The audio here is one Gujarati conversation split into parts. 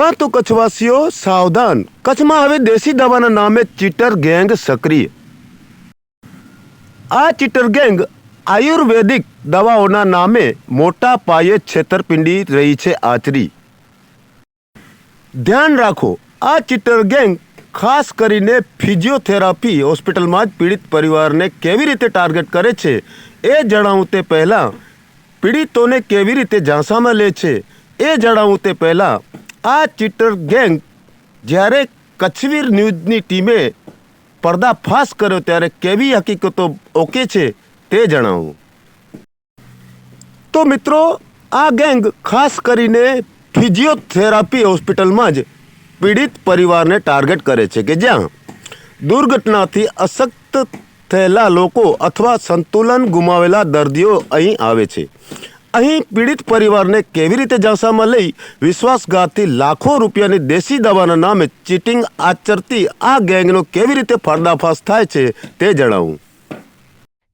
हाँ तो कच्छवासीओ सावधान, कच्छ में हवे देशी दवाना नामे चीटर गैंग सक्रिय। आ चीटर गैंग आयुर्वेदिक दवाओना नामे मोटा पाये छेतरपिंडी रही छे आचरी। ध्यान राखो, आ चीटर गैंग खास करीने फिजियोथेरापी होस्पिटल में पीड़ित परिवार ने केवी रीते टार्गेट करे छे ए जणावुं ते पहला पीड़ितों ने केवी रीते झांसा में ले छे ए जणावुं ते पहला आ चीटर गैंग ज्यारे कच्छवीर न्यूज़नी टीमे पर्दाफाश कर्यो त्यारे केवी हकीकतो ओके छे ते जणावुं। तो मित्रों, आ गैंग खास करीने फिजियोथेरापी होस्पिटल में ज पीड़ित परिवार ने टार्गेट करे छे के ज्यां दुर्घटनाथी अशक्त थयेला लोको अथवा संतुलन गुमावेला दर्दीओ अहीं आवे छे। अहीं पीड़ित परिवार ने केवी रीते झांसामां लई विश्वासघातथी लाखों रूपियानी देशी दवाना नामे चीटिंग आचरती आ गैंगनो केवी रीते पर्दाफाश थाय छे ते जणावुं।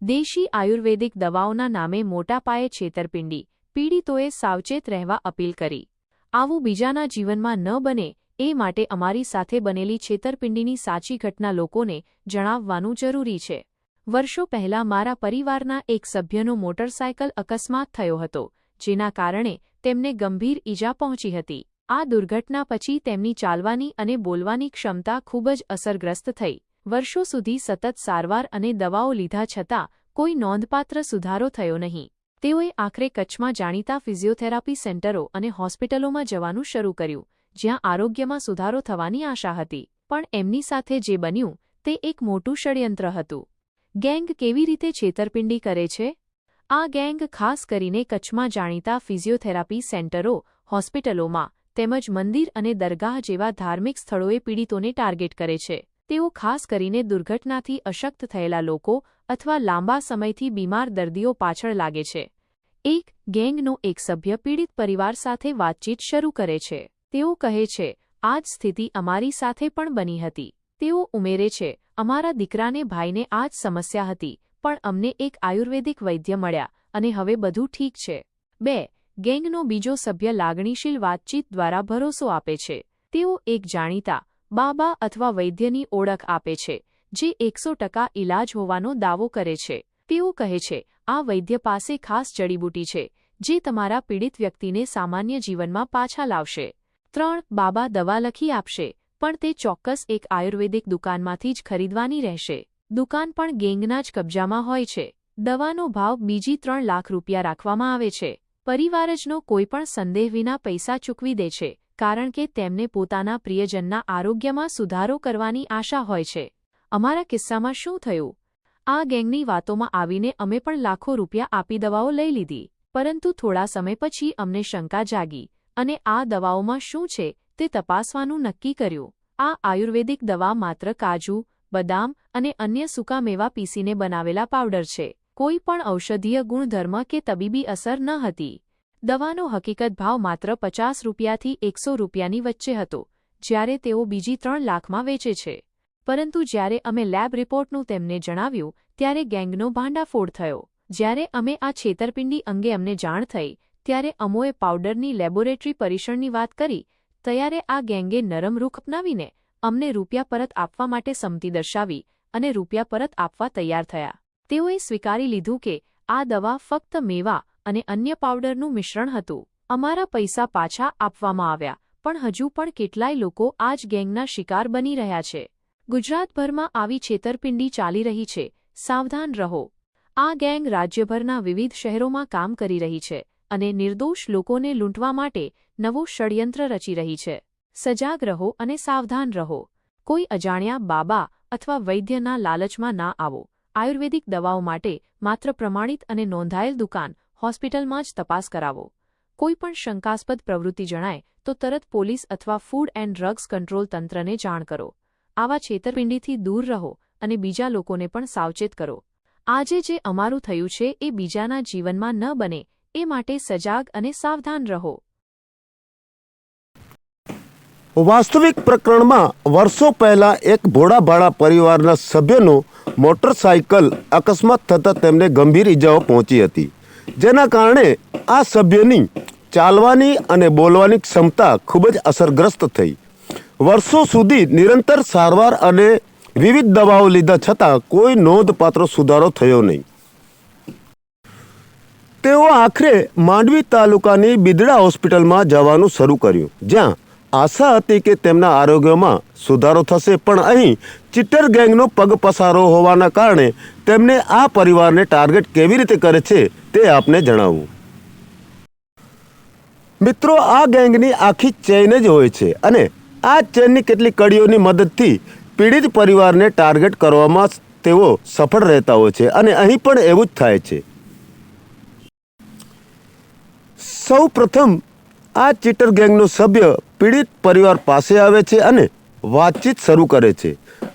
देशी आयुर्वेदिक दवाओना नामे मोटा पाये छेतरपिंडी, पीड़ितोए सावचेत રહેવા અપીલ કરી। આવું બીજાના જીવનમાં ન બને એ માટે અમારી સાથે બનેલી છેતરપિંડીની સાચી ઘટના લોકોને જણાવવાનું જરૂરી છે। વર્ષો પહેલા મારા પરિવારના એક સભ્યનો મોટરસાયકલ અકસ્માત થયો હતો, જેના કારણે તેમને ગંભીર ઈજા પહોંચી હતી। આ દુર્ઘટના પછી તેમની ચાલવાની અને બોલવાની ક્ષમતા ખૂબ જ અસરગ્રસ્ત થઈ। વર્ષો સુધી સતત સારવાર અને દવાઓ લીધા છતાં કોઈ નોંધપાત્ર સુધારો થયો નહીં। તેઓએ આખરે કચ્છમાં જાણીતા ફિઝિયોથેરાપી સેન્ટરો અને હોસ્પિટલોમાં જવાનું શરૂ કર્યું, જ્યાં આરોગ્યમાં સુધારો થવાની આશા હતી, પણ એમની સાથે જે બન્યું તે એક મોટું ષડયંત્ર હતું। ગેંગ કેવી રીતે છેતરપિંડી કરે છે? આ ગેંગ ખાસ કરીને કચ્છમાં જાણીતા ફિઝિયોથેરાપી સેન્ટરો, હોસ્પિટલોમાં તેમજ મંદિર અને દરગાહ જેવા ધાર્મિક સ્થળોએ પીડિતોને ટાર્ગેટ કરે છે। તેઓ ખાસ કરીને દુર્ઘટનાથી અશક્ત થયેલા લોકો અથવા લાંબા સમયથી બીમાર દર્દીઓ પાછળ લાગે છે। એક ગેંગનો એક સભ્ય પીડિત પરિવાર સાથે વાતચીત શરૂ કરે છે। તેઓ કહે છે, આ જ સ્થિતિ અમારી સાથે પણ બની હતી। તેઓ ઉમેરે છે, અમારા દીકરાને ભાઈને આ જ સમસ્યા હતી, પણ અમને એક આયુર્વેદિક વૈદ્ય મળ્યા અને હવે બધું ઠીક છે। 2. ગેંગનો બીજો સભ્ય લાગણીશીલ વાતચીત દ્વારા ભરોસો આપે છે। તેઓ એક જાણીતા બાબા અથવા વૈદ્યની ઓળખ આપે છે, જે 100% ઇલાજ હોવાનો દાવો કરે છે। તેઓ કહે છે, આ વૈદ્ય પાસે ખાસ જડીબુટી છે, જે તમારા પીડિત વ્યક્તિને સામાન્ય જીવનમાં પાછા લાવશે। 3. બાબા દવા લખી આપશે, પણ તે ચોક્કસ એક આયુર્વેદિક દુકાનમાંથી જ ખરીદવાની રહેશે। દુકાન પણ ગેંગના જ કબજામાં હોય છે। દવાનો ભાવ બીજી 3 લાખ રૂપિયા રાખવામાં આવે છે। પરિવારજનો કોઈપણ સંદેહ વિના પૈસા ચૂકવી દે છે, કારણ કે તેમને પોતાના પ્રિયજનના આરોગ્યમાં સુધારો કરવાની આશા હોય છે। અમારા કિસ્સામાં શું થયું? આ ગેંગની વાતોમાં આવીને અમે પણ લાખો રૂપિયા આપી દવાઓ લઈ લીધી, પરંતુ થોડા સમય પછી અમને શંકા જાગી અને આ દવાઓમાં શું છે તે તપાસવાનું નક્કી કર્યું। આ આયુર્વેદિક દવા માત્ર કાજુ, બદામ અને અન્ય સૂકા મેવા પીસીને બનાવેલા પાવડર છે। કોઈ પણ ઔષધીય ગુણધર્મ કે તબીબી અસર ન હતી। દવાનો હકીકત ભાવ માત્ર 50 રૂપિયાથી 100 રૂપિયાની વચ્ચે હતો, જ્યારે તેઓ બીજી 3 લાખમાં વેચે છે। પરંતુ જ્યારે અમે લેબ રિપોર્ટનું તેમને જણાવ્યું, ત્યારે ગેંગનો ભાંડાફોડ થયો। જ્યારે અમે આ છેતરપિંડી અંગે અમને જાણ થઈ, ત્યારે અમોએ પાવડરની લેબોરેટરી પરીક્ષણની વાત કરી, ત્યારે આ ગેંગે નરમ રૂખ અપનાવીને અમને રૂપિયા પરત આપવા માટે સંમતિ દર્શાવી અને રૂપિયા પરત આપવા તૈયાર થયા। તેઓએ સ્વીકારી લીધું કે આ દવા ફક્ત મેવા અને અન્ય પાવડરનું મિશ્રણ હતું। અમારા પૈસા પાછા આપવામાં આવ્યા, પણ હજુ પણ કેટલાય લોકો આ જ ગેંગના શિકાર બની રહ્યા છે। ગુજરાતભરમાં આવી છેતરપિંડી ચાલી રહી છે, સાવધાન રહો। આ ગેંગ રાજ્યભરના વિવિધ શહેરોમાં કામ કરી રહી છે અને નિર્દોષ લોકોને લૂંટવા માટે નવો ષડયંત્ર રચી રહી છે। સજાગ રહો અને સાવધાન રહો। કોઈ અજાણ્યા બાબા અથવા વૈદ્યના લાલચમાં ના આવો। આયુર્વેદિક દવાઓ માટે માત્ર પ્રમાણિત અને નોંધાયેલ દુકાન, હોસ્પિટલમાં જ તપાસ કરાવો। કોઈ પણ શંકાસ્પદ પ્રવૃત્તિ જણાય તો તરત પોલીસ અથવા ફૂડ એન્ડ ડ્રગ્સ કંટ્રોલ તંત્રને જાણ કરો। આવા છેતરપિંડીથી દૂર રહો અને બીજા લોકોને પણ સાવચેત કરો। આજે જે અમારું થયું છે એ બીજાના જીવનમાં ન બને એ માટે સજાગ અને સાવધાન રહો। વાસ્તવિક પ્રકરણમાં વર્ષો પહેલા એક ભોળાભાળા પરિવારના સભ્યનો મોટરસાયકલ અકસ્માત થતાં તેમને ગંભીર ઈજાઓ પહોંચી હતી, જેના કારણે આ સભ્યની ચાલવાની અને બોલવાની ક્ષમતા ખૂબ જ અસરગ્રસ્ત થઈ. વર્ષો સુધી નિરંતર સારવાર અને વિવિધ દવાઓ લીધા છતાં કોઈ નોંધપાત્ર સુધારો થયો નહીં. તેઓ આખરે માંડવી તાલુકાની બિદડા હોસ્પિટલમાં જવાનું શરૂ કર્યું, જ્યાં આશા હતી કે તેમના આરોગ્યમાં સુધારો થશે. પણ અહીં ચીટર ગેંગનો પગપસારો હોવાના કારણે તેમને આ પરિવારને ટાર્ગેટ કેવી રીતે કરે છે તે આપને જણાવું. મિત્રો, આ ગેંગની આખી ચેઇન જ હોય છે અને આ ચેઇનની કેટલીક કડીઓની મદદથી પીડિત પરિવારને ટાર્ગેટ કરવામાં તેઓ સફળ રહેતા હોય છે અને અહીં પણ એવું જ થાય છે. સૌ પ્રથમ આ ચીટર ગેંગનો સભ્ય પીડિત પરિવાર પાસે આવે છે અને વાતચીત શરૂ કરે છે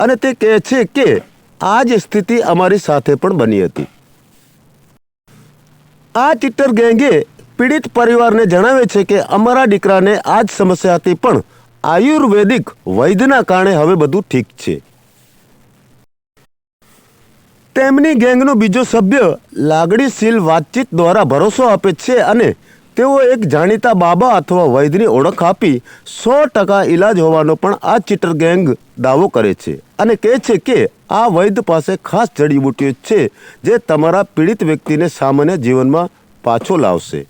અને તે કહે છે કે આ જ સ્થિતિ અમારી સાથે પણ બની હતી. આ ચીટર ગેંગે પીડિત પરિવારને જણાવે છે કે અમારા દીકરાને આ જ સમસ્યા હતી, પણ આયુર્વેદિક વૈદ્યના કારણે હવે બધું ઠીક છે. તેમની ગેંગનો બીજો સભ્ય લાગણીશીલ વાતચીત દ્વારા ભરોસો આપે છે અને તેઓ એક જાણીતા બાબા અથવા વૈદ્યની ઓળખ આપી 100% ઈલાજ હોવાનો પણ આ ચીટર ગેંગ દાવો કરે છે અને કહે છે કે આ વૈદ્ય પાસે ખાસ જડીબુટ્ટીઓ છે જે તમારા પીડિત વ્યક્તિને સામાન્ય જીવનમાં પાછો લાવશે.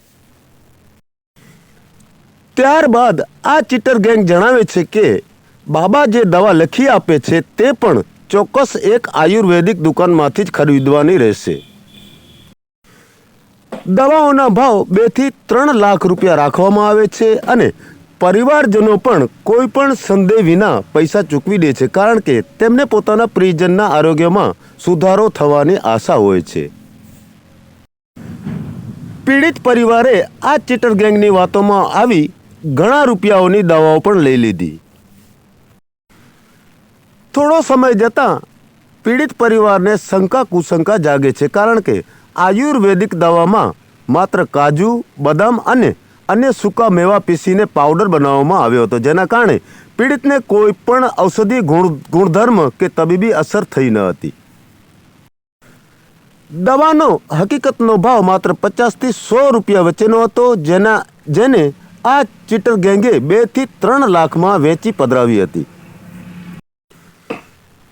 ત્યારબાદ આ ચીટર ગેંગ જણાવે છે કે બાબા જે દવા લખી આપે છે તે પણ ચોક્કસ એક આયુર્વેદિક દુકાનમાંથી જ ખરીદવાની રહેશે. દવાઓના ભાવ 2 થી 3 લાખ રૂપિયા રાખવામાં આવે છે અને પરિવારજનો પણ કોઈ પણ સંદેહ વિના પૈસા ચૂકવી દે છે, કારણ કે તેમને પોતાના પ્રિયજનના આરોગ્યમાં સુધારો થવાની આશા હોય છે. પીડિત પરિવારે આ ચીટર ગેંગની વાતોમાં આવી ઘણા રૂપિયાઓની દવાઓ પણ લઈ લીધી. થોડો સમય જતાં પીડિત પરિવારને શંકા કુશંકા જાગે છે, કારણ કે આયુર્વેદિક દવામાં માત્ર કાજુ, બદામ અને અન્ય સૂકા મેવા પીસીને પાવડર બનાવવામાં આવ્યો હતો, જેના કારણે પીડિતને કોઈ પણ ઔષધીય ગુણધર્મ કે તબીબી અસર થઈ ન હતી. દવાનો હકીકતનો ભાવ માત્ર 50 થી 100 રૂપિયા વચ્ચેનો હતો, જેને આ ચીટર ગેંગે 2 થી 3 લાખમાં વેચી પધરાવી હતી.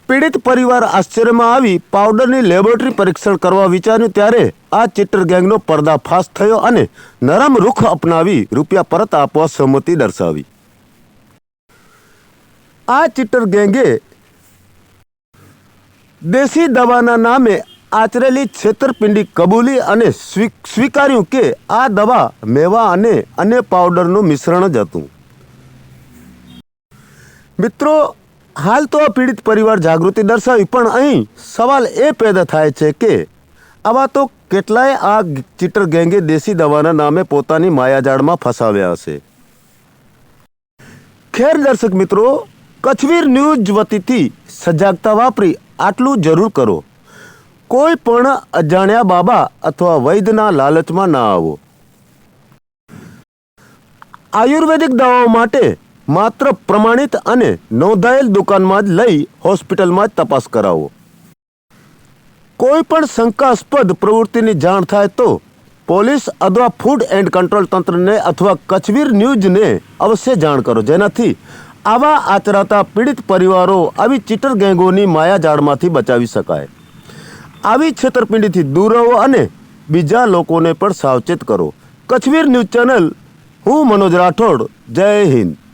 પીડિત પરિવાર આશ્ચર્યમાં આવી પાવડરની લેબોરેટરી પરીક્ષણ કરવા વિચાર્યું ત્યારે આ ચીટર ગેંગનો પર્દાફાશ થયો અને નરમ રૂખ અપનાવી રૂપિયા પરત આપવા સહમતિ દર્શાવી. આ ચીટર ગેંગે દેશી દવાના નામે આચરેલી છેતરપિંડી કબૂલી અને સ્વીકાર્યું કે આ દવા મેવા અને અન્ય પાવડરનું મિશ્રણ જ હતું. મિત્રો, હાલ તો આ પીડિત પરિવાર જાગૃતિ દર્શાવી, પણ અહીં સવાલ એ પેદા થાય છે કે આવા તો કેટલાય આ ચીટર ગેંગે દેશી દવાના નામે પોતાની માયાજાળમાં ફસાવ્યા હશે. ખેર દર્શક મિત્રો, કચ્છવીર ન્યૂઝ વતીથી સજાગતા વાપરી આટલું જરૂર કરો. કોઈ પણ અજાણ્યા બાબા અથવા વૈદ્યના લાલચમાં ના આવો. આયુર્વેદિક દવાઓ માટે માત્ર પ્રમાણિત અને નોંધાયેલ દુકાનમાં જ લઈ હોસ્પિટલમાં જ તપાસ કરાવો. કોઈ પણ શંકાસ્પદ પ્રવૃત્તિની જાણ થાય તો પોલીસ અથવા ફૂડ એન્ડ કંટ્રોલ તંત્રને અથવા કચ્છવીર ન્યૂઝને અવશ્ય જાણ કરો, જેનાથી આવા આચરાતા પીડિત પરિવારો આવી ચીટર ગેંગોની માયાજાળમાંથી બચાવી શકાય. આવી છેતરપિંડીથી દૂર રહો અને બીજા લોકોને પણ સાવચેત કરો. કચ્છવીર ન્યૂઝ ચેનલ, હું મનોજ રાઠોડ. જય હિન્દ.